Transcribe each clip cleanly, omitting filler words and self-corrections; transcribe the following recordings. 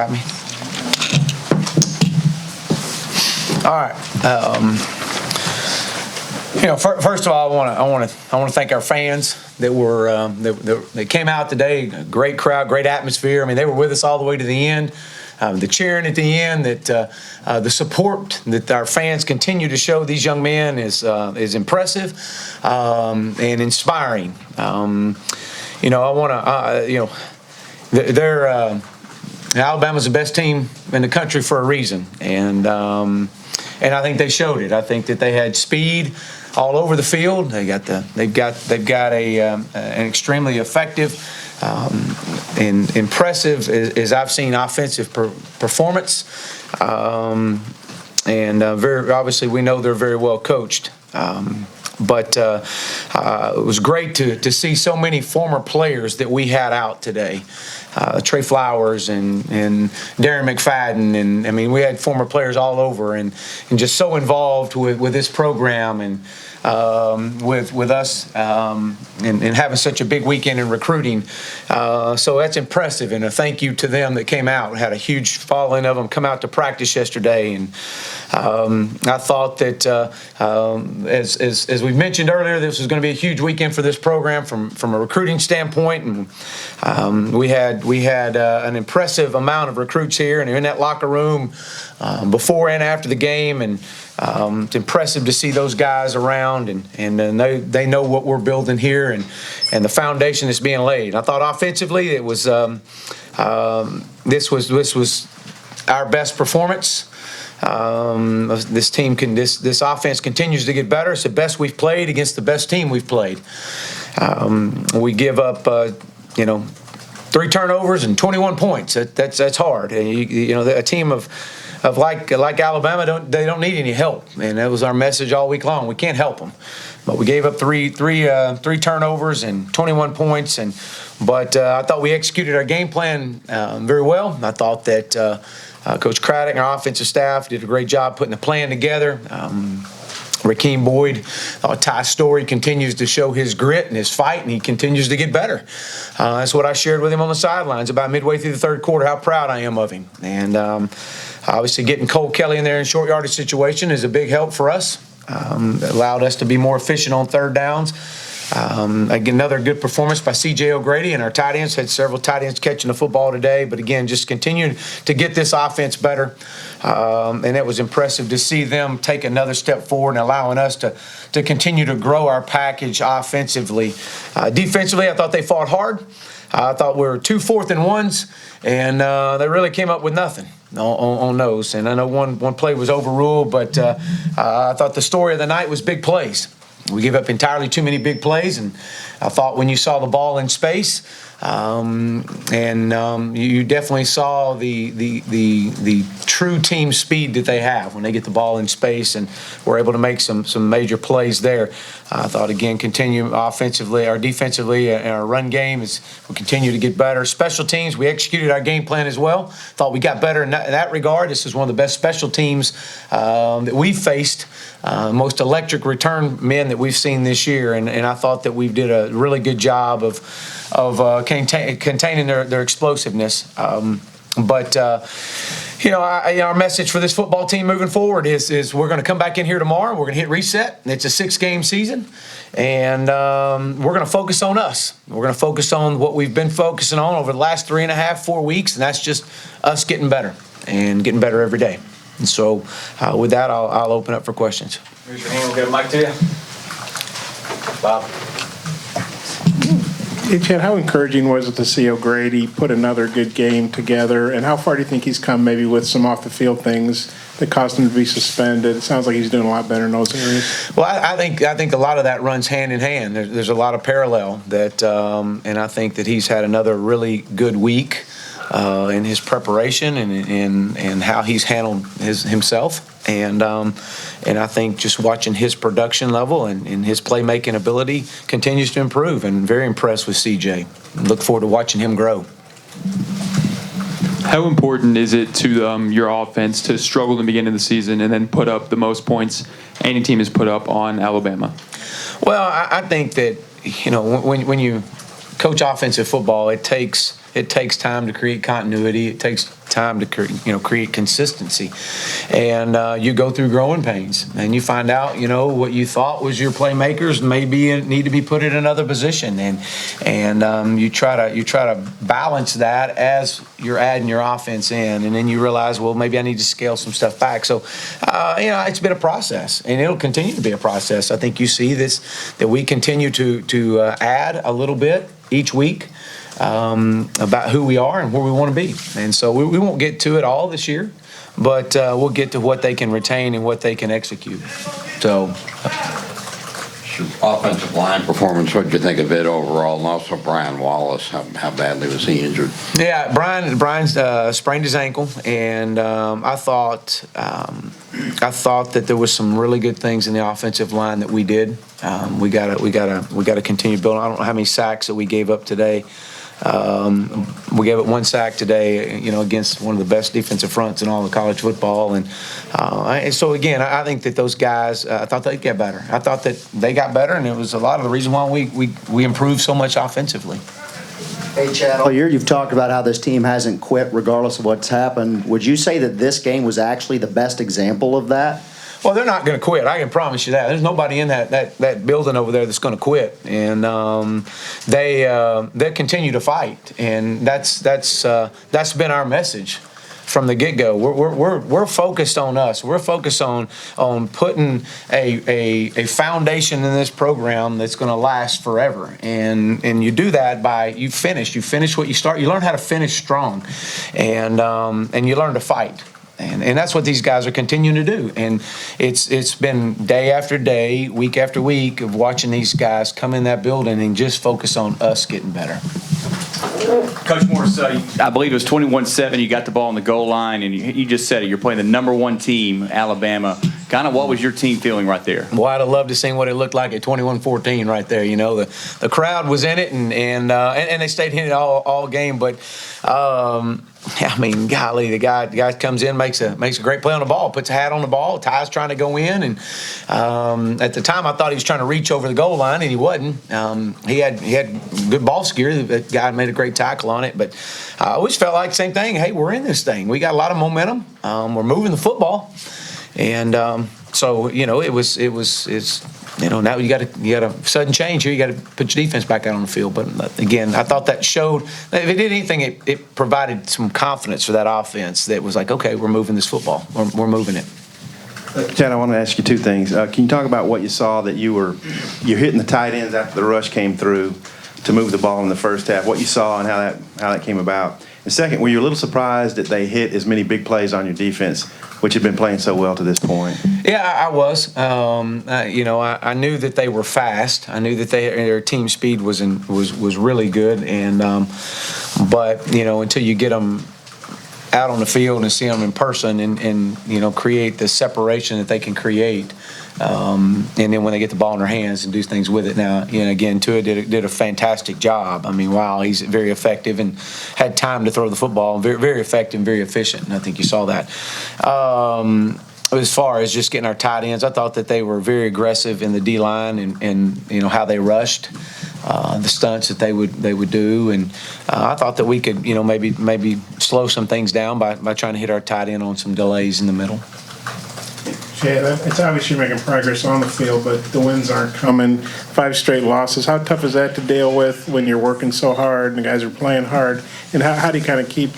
got me? All right. First of all, I want to thank our fans that were that came out today. Great crowd, great atmosphere. I mean, they were with us all the way to the end. The cheering at the end, the support that our fans continue to show these young men is impressive and inspiring. I want to, they're Alabama's the best team in the country for a reason, and I think they showed it. I think that they had speed all over the field. They've got an extremely effective and impressive, as I've seen, offensive performance, and very obviously we know they're very well coached. But it was great to see so many former players that we had out today. Trey Flowers and Darren McFadden, and I mean we had former players all over, and just so involved with this program and with us and having such a big weekend in recruiting. So that's impressive, and a thank you to them that came out. We had a huge following of them come out to practice yesterday, and I thought that as we mentioned earlier, this was going to be a huge weekend for this program from a recruiting standpoint, and we had an impressive amount of recruits here, and they're in that locker room before and after the game, and it's impressive to see those guys around, and they know what we're building here, and the foundation that's being laid. I thought offensively it was this was our best performance. This offense continues to get better. It's the best we've played against the best team we've played. We give up 3 turnovers and 21 points. That's hard. A team of like Alabama don't need any help, and that was our message all week long. We can't help them, but we gave up three turnovers and 21 points, but I thought we executed our game plan very well. I thought that Coach Craddock and our offensive staff did a great job putting the plan together. Rakeem Boyd, Ty Story continues to show his grit and his fight, and he continues to get better. That's what I shared with him on the sidelines about midway through the third quarter, how proud I am of him. And obviously getting Cole Kelly in there in short yardage situation is a big help for us. It allowed us to be more efficient on third downs. Again, another good performance by C.J. O'Grady, and our tight ends had several tight ends catching the football today. But again, just continuing to get this offense better, and it was impressive to see them take another step forward and allowing us to continue to grow our package offensively. Defensively, I thought they fought hard. I thought we were 2 4th-and-1s, and they really came up with nothing on those. And I know one play was overruled, but I thought the story of the night was big plays. We gave up entirely too many big plays, and I thought when you saw the ball in space, you definitely saw the true team speed that they have when they get the ball in space, and we're able to make some major plays there. I thought again, continue offensively, our defensively, and our run game we continue to get better. Special teams, we executed our game plan as well. Thought we got better in that regard. This is one of the best special teams that we've faced. Most electric return men that we've seen this year, and I thought that we did a really good job of containing their explosiveness. Our message for this football team moving forward is we're going to come back in here tomorrow. We're going to hit reset. It's a 6-game season, and we're going to focus on us. We're going to focus on what we've been focusing on over the last 3.5-4 weeks, and that's just us getting better and getting better every day. And so with that, I'll open up for questions. Raise your hand. We'll get a mic to you. Bob. Hey, Chad, how encouraging was it to see O'Grady put another good game together, and how far do you think he's come maybe with some off-the-field things that caused him to be suspended? It sounds like he's doing a lot better in those areas. Well, I think a lot of that runs hand in hand. There's a lot of parallel that, and I think that he's had another really good week in his preparation and how he's handled himself. And I think just watching his production level and his playmaking ability continues to improve, and very impressed with CJ. Look forward to watching him grow. How important is it to your offense to struggle in the beginning of the season and then put up the most points any team has put up on Alabama? Well, I think that when you coach offensive football, it takes It takes time to create continuity. It takes time to create consistency, and you go through growing pains, and you find out what you thought was your playmakers maybe need to be put in another position, and you try to balance that as you're adding your offense in, and then you realize, well, maybe I need to scale some stuff back. So it's been a process, and it'll continue to be a process. I think you see this, that we continue to add a little bit each week about who we are and where we want to be. And so we won't get to it all this year, but we'll get to what they can retain and what they can execute. So offensive line performance, what did you think of it overall? And also Brian Wallace, how badly was he injured? Yeah, Brian's sprained his ankle, and I thought that there was some really good things in the offensive line that we did. We gotta continue building. I don't know how many sacks that we gave up today. We gave up one sack today, against one of the best defensive fronts in all of college football, and so again, I think that those guys, I thought they'd get better. I thought that they got better, and it was a lot of the reason why we improved so much offensively. Hey, Chad, all year you've talked about how this team hasn't quit regardless of what's happened. Would you say that this game was actually the best example of that? Well, they're not going to quit. I can promise you that. There's nobody in that building over there that's going to quit, and they continue to fight, and that's been our message from the get-go. We're focused on us. We're focused on putting a foundation in this program that's going to last forever, and you do that by you finish what you start. You learn how to finish strong, and you learn to fight. And that's what these guys are continuing to do. And it's been day after day, week after week of watching these guys come in that building and just focus on us getting better. Coach Morris, I believe it was 21-7. You got the ball on the goal line, and you just said it. You're playing the number one team, Alabama. Kind of what was your team feeling right there? Well, I'd have loved to see what it looked like at 21-14 right there. The crowd was in it, and they stayed in it all game. But I mean, golly, the guy comes in, makes a great play on the ball, puts a hat on the ball. Ty's trying to go in, and at the time I thought he was trying to reach over the goal line, and he wasn't. He had good ball security. The guy made a great tackle on it, but I always felt like the same thing. Hey, we're in this thing. We got a lot of momentum. We're moving the football, and so it's. Now you got a sudden change here. You got to put your defense back out on the field. But again, I thought that showed. If it did anything, it provided some confidence for that offense. That was like, okay, we're moving this football. We're moving it. Chad, I want to ask you two things. Can you talk about what you saw that you're hitting the tight ends after the rush came through to move the ball in the first half? What you saw and how that came about. And second, were you a little surprised that they hit as many big plays on your defense, which had been playing so well to this point? Yeah, I was. I knew that they were fast. I knew that their team speed was really good, and but until you get them out on the field and see them in person and create the separation that they can create. And then when they get the ball in their hands and do things with it. Now, again, Tua did a fantastic job. I mean, wow, he's very effective and had time to throw the football. Very, very effective and very efficient, and I think you saw that. As far as just getting our tight ends, I thought that they were very aggressive in the D-line and how they rushed, the stunts that they would do. And I thought that we could, maybe slow some things down by trying to hit our tight end on some delays in the middle. Chad, it's obvious you're making progress on the field, but the wins aren't coming. 5 straight losses. How tough is that to deal with when you're working so hard and the guys are playing hard? And how do you kind of keep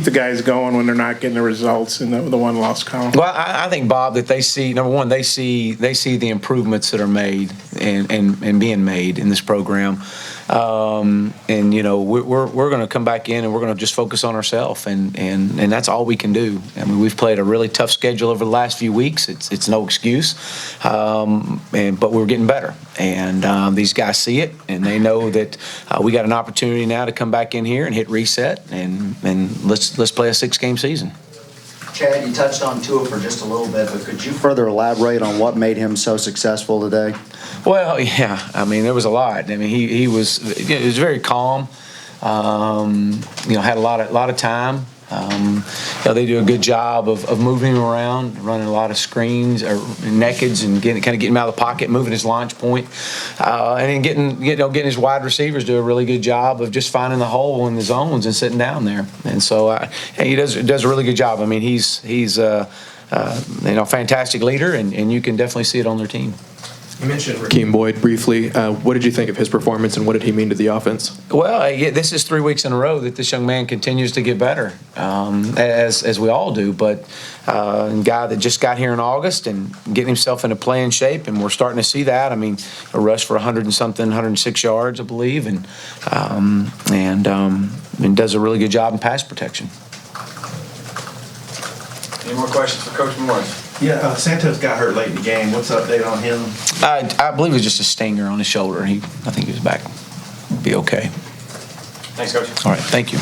the guys going when they're not getting the results in the one-loss column? Well, I think, Bob, that they see, number one, they see the improvements that are made and being made in this program. And we're going to come back in and we're going to just focus on ourselves, and that's all we can do. I mean, we've played a really tough schedule over the last few weeks. It's no excuse, but we're getting better, and these guys see it, and they know that we got an opportunity now to come back in here and hit reset, and let's play a 6-game season. Chad, you touched on Tua for just a little bit, but could you further elaborate on what made him so successful today? Well, yeah. I mean, there was a lot. I mean, he was very calm. Had a lot of time. They do a good job of moving him around, running a lot of screens or nakeds and getting him out of the pocket, moving his launch point, and then getting his wide receivers do a really good job of just finding the hole in the zones and sitting down there. And so he does a really good job. I mean, he's a fantastic leader, and you can definitely see it on their team. You mentioned Rakeem Boyd briefly. What did you think of his performance, and what did he mean to the offense? Well, this is 3 weeks in a row that this young man continues to get better, as we all do. But a guy that just got here in August and getting himself into playing shape, and we're starting to see that. I mean, a rush for 106 yards, I believe, and does a really good job in pass protection. Any more questions for Coach Morris? Yeah, Santos got hurt late in the game. What's the update on him? I believe it was just a stinger on his shoulder. I think he was back. Be okay. Thanks, Coach. All right, thank you.